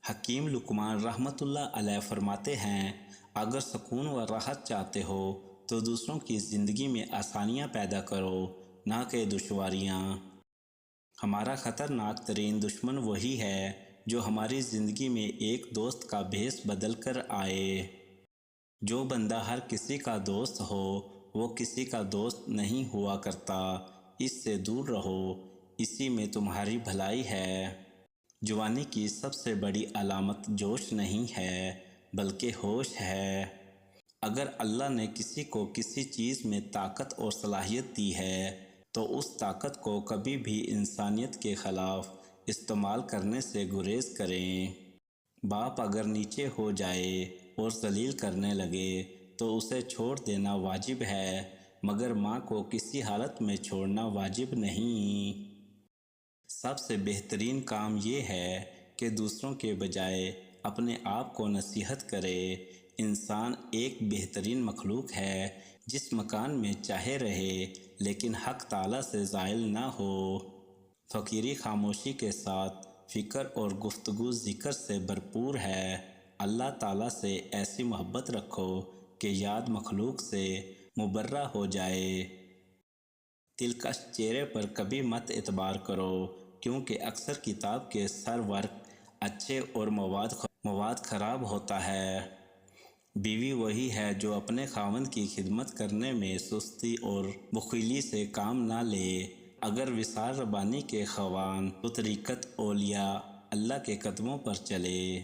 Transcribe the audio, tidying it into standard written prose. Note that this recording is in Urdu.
حکیم لقمان رحمۃ اللہ علیہ فرماتے ہیں، اگر سکون و راحت چاہتے ہو تو دوسروں کی زندگی میں آسانیاں پیدا کرو، نہ کہ دشواریاں۔ ہمارا خطرناک ترین دشمن وہی ہے جو ہماری زندگی میں ایک دوست کا بھیس بدل کر آئے۔ جو بندہ ہر کسی کا دوست ہو وہ کسی کا دوست نہیں ہوا کرتا، اس سے دور رہو، اسی میں تمہاری بھلائی ہے۔ جوانی کی سب سے بڑی علامت جوش نہیں ہے بلکہ ہوش ہے۔ اگر اللہ نے کسی کو کسی چیز میں طاقت اور صلاحیت دی ہے تو اس طاقت کو کبھی بھی انسانیت کے خلاف استعمال کرنے سے گریز کریں۔ باپ اگر نیچے ہو جائے اور ذلیل کرنے لگے تو اسے چھوڑ دینا واجب ہے، مگر ماں کو کسی حالت میں چھوڑنا واجب نہیں۔ سب سے بہترین کام یہ ہے کہ دوسروں کے بجائے اپنے آپ کو نصیحت کرے۔ انسان ایک بہترین مخلوق ہے، جس مکان میں چاہے رہے لیکن حق تعالیٰ سے زائل نہ ہو۔ فقیری خاموشی کے ساتھ فکر اور گفتگو ذکر سے بھرپور ہے۔ اللہ تعالیٰ سے ایسی محبت رکھو کہ یاد مخلوق سے مبرہ ہو جائے۔ دلکش چہرے پر کبھی مت اعتبار کرو، کیونکہ اکثر کتاب کے سر ورق اچھے اور مواد خراب ہوتا ہے۔ بیوی وہی ہے جو اپنے خاوند کی خدمت کرنے میں سستی اور بخیلی سے کام نہ لے۔ اگر وصال ربانی کے خواہاں تو طریقت اولیاء اللہ کے قدموں پر چلے۔